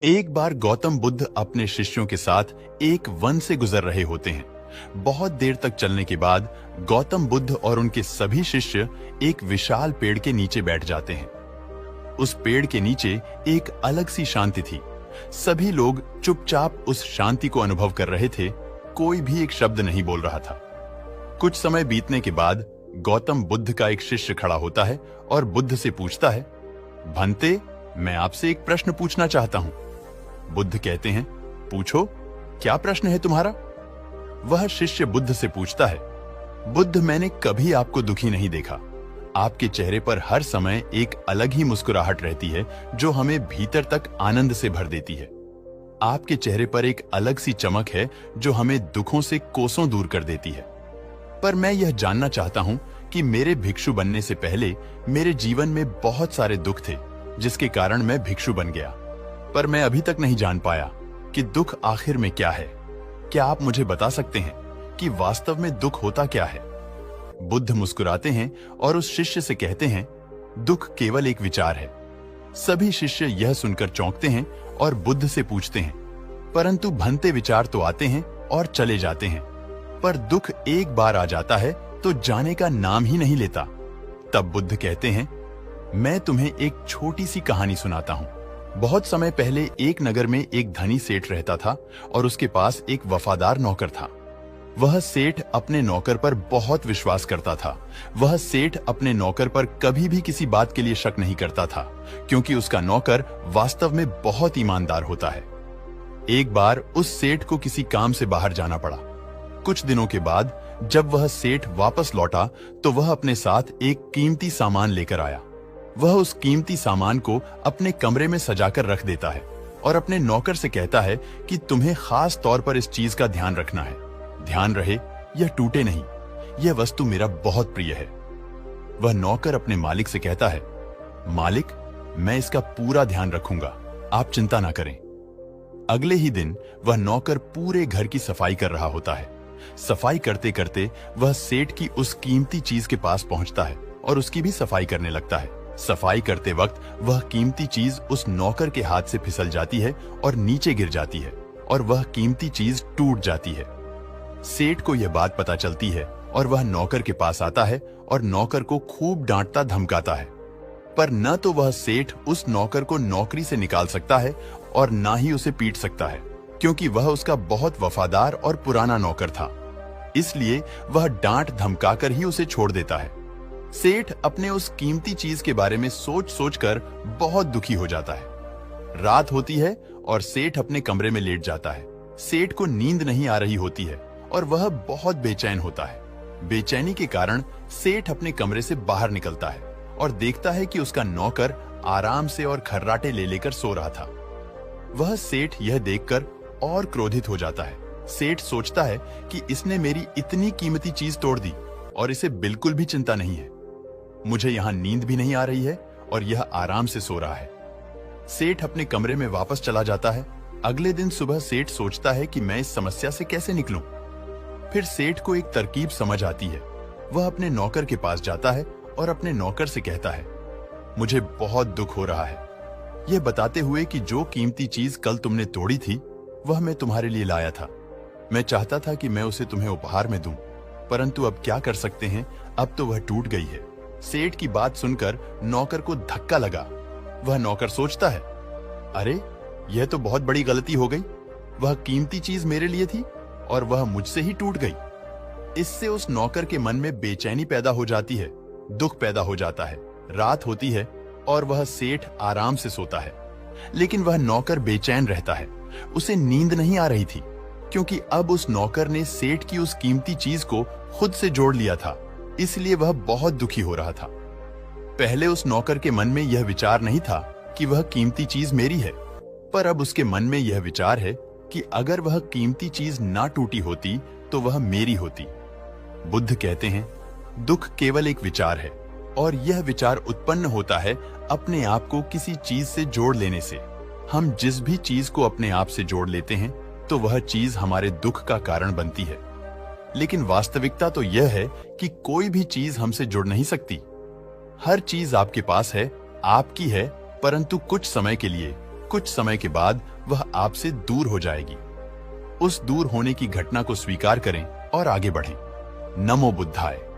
एक बार गौतम बुद्ध अपने शिष्यों के साथ एक वन से गुजर रहे होते हैं। बहुत देर तक चलने के बाद गौतम बुद्ध और उनके सभी शिष्य एक विशाल पेड़ के नीचे बैठ जाते हैं। उस पेड़ के नीचे एक अलग सी शांति थी। सभी लोग चुपचाप उस शांति को अनुभव कर रहे थे। कोई भी एक शब्द नहीं बोल रहा था। कुछ समय बीतने के बाद गौतम बुद्ध का एक शिष्य खड़ा होता है और बुद्ध से पूछता है, भंते, मैं आपसे एक प्रश्न पूछना चाहता हूं। बुद्ध कहते हैं, पूछो, क्या प्रश्न है तुम्हारा? वह शिष्य बुद्ध से पूछता है, बुद्ध, मैंने कभी आपको दुखी नहीं देखा। आपके चेहरे पर हर समय एक अलग ही मुस्कुराहट रहती है जो हमें भीतर तक आनंद से भर देती है। आपके चेहरे पर एक अलग सी चमक है जो हमें दुखों से कोसों दूर कर देती है। पर मैं यह जानना चाहता हूं कि मेरे भिक्षु बनने से पहले मेरे जीवन में बहुत सारे दुख थे जिसके कारण मैं भिक्षु बन गया। पर मैं अभी तक नहीं जान पाया कि दुख आखिर में क्या है। क्या आप मुझे बता सकते हैं कि वास्तव में दुख होता क्या है? बुद्ध मुस्कुराते हैं और उस शिष्य से कहते हैं, दुख केवल एक विचार है। सभी शिष्य यह सुनकर चौंकते हैं और बुद्ध से पूछते हैं, परंतु भंते, विचार तो आते हैं और चले जाते हैं, पर दुख एक बार आ जाता है तो जाने का नाम ही नहीं लेता। तब बुद्ध कहते हैं, मैं तुम्हें एक छोटी सी कहानी सुनाता हूं। बहुत समय पहले एक नगर में एक धनी सेठ रहता था और उसके पास एक वफादार नौकर था। वह सेठ अपने नौकर पर बहुत विश्वास करता था। वह सेठ अपने नौकर पर कभी भी किसी बात के लिए शक नहीं करता था, क्योंकि उसका नौकर वास्तव में बहुत ईमानदार होता है। एक बार उस सेठ को किसी काम से बाहर जाना पड़ा। कुछ दिनों के बाद जब वह सेठ वापस लौटा तो वह अपने साथ एक कीमती सामान लेकर आया। वह उस कीमती सामान को अपने कमरे में सजाकर रख देता है और अपने नौकर से कहता है कि तुम्हें खास तौर पर इस चीज का ध्यान रखना है। ध्यान रहे, यह टूटे नहीं। यह वस्तु मेरा बहुत प्रिय है। वह नौकर अपने मालिक से कहता है, मालिक, मैं इसका पूरा ध्यान रखूंगा, आप चिंता ना करें। अगले ही दिन वह नौकर पूरे घर की सफाई कर रहा होता है। सफाई करते करते वह सेठ की उस कीमती चीज के पास पहुंचता है और उसकी भी सफाई करने लगता है। सफाई करते वक्त वह कीमती चीज उस नौकर के हाथ से फिसल जाती है और नीचे गिर जाती है और वह कीमती चीज टूट जाती है। सेठ को यह बात पता चलती है और वह नौकर के पास आता है और नौकर को खूब डांटता धमकाता है। पर न तो वह सेठ उस नौकर को नौकरी से निकाल सकता है और ना ही उसे पीट सकता है, क्योंकि वह उसका बहुत वफादार और पुराना नौकर था। इसलिए वह डांट धमकाकर ही उसे छोड़ देता है। सेठ अपने उस कीमती चीज के बारे में सोच सोचकर बहुत दुखी हो जाता है। रात होती है और सेठ अपने कमरे में लेट जाता है। सेठ को नींद नहीं आ रही होती है और वह बहुत बेचैन होता है। बेचैनी के कारण सेठ अपने कमरे से बाहर निकलता है और देखता है कि उसका नौकर आराम से और खर्राटे ले लेकर सो रहा था। वह सेठ यह देखकर और क्रोधित हो जाता है। सेठ सोचता है कि इसने मेरी इतनी कीमती चीज तोड़ दी और इसे बिल्कुल भी चिंता नहीं है। मुझे यहां नींद भी नहीं आ रही है और यह आराम से सो रहा है। सेठ अपने कमरे में वापस चला जाता है। अगले दिन सुबह सेठ सोचता है कि मैं इस समस्या से कैसे निकलूं। फिर सेठ को एक तरकीब समझ आती है। वह अपने नौकर के पास जाता है और अपने नौकर से कहता है, मुझे बहुत दुख हो रहा है, यह बताते हुए कि जो कीमती चीज कल तुमने तोड़ी थी वह मैं तुम्हारे लिए लाया था। मैं चाहता था कि मैं उसे तुम्हें उपहार में दूं, परंतु अब क्या कर सकते हैं, अब तो वह टूट गई है। सेठ की बात सुनकर नौकर को धक्का लगा। वह नौकर सोचता है, अरे, यह तो बहुत बड़ी गलती हो गई। वह कीमती चीज मेरे लिए थी और वह मुझसे ही टूट गई। इससे उस नौकर के मन में बेचैनी पैदा हो जाती है, दुख पैदा हो जाता है। रात होती है और वह सेठ आराम से सोता है, लेकिन वह नौकर बेचैन रहता है। उसे नींद नहीं आ रही थी, क्योंकि अब उस नौकर ने सेठ की उस कीमती चीज को खुद से जोड़ लिया था। इसलिए वह बहुत दुखी हो रहा था। पहले उस नौकर के मन में यह विचार नहीं था कि वह कीमती चीज मेरी है, पर अब उसके मन में यह विचार है कि अगर वह कीमती चीज ना टूटी होती तो वह मेरी होती। बुद्ध कहते हैं, दुख केवल एक विचार है और यह विचार उत्पन्न होता है अपने आप को किसी चीज से जोड़ लेने से। हम जिस भी चीज को अपने आप से जोड़ लेते हैं तो वह चीज हमारे दुख का कारण बनती है। लेकिन वास्तविकता तो यह है कि कोई भी चीज हमसे जुड़ नहीं सकती। हर चीज आपके पास है, आपकी है, परंतु कुछ समय के लिए, कुछ समय के बाद वह आपसे दूर हो जाएगी। उस दूर होने की घटना को स्वीकार करें और आगे बढ़ें। नमो बुद्धाय।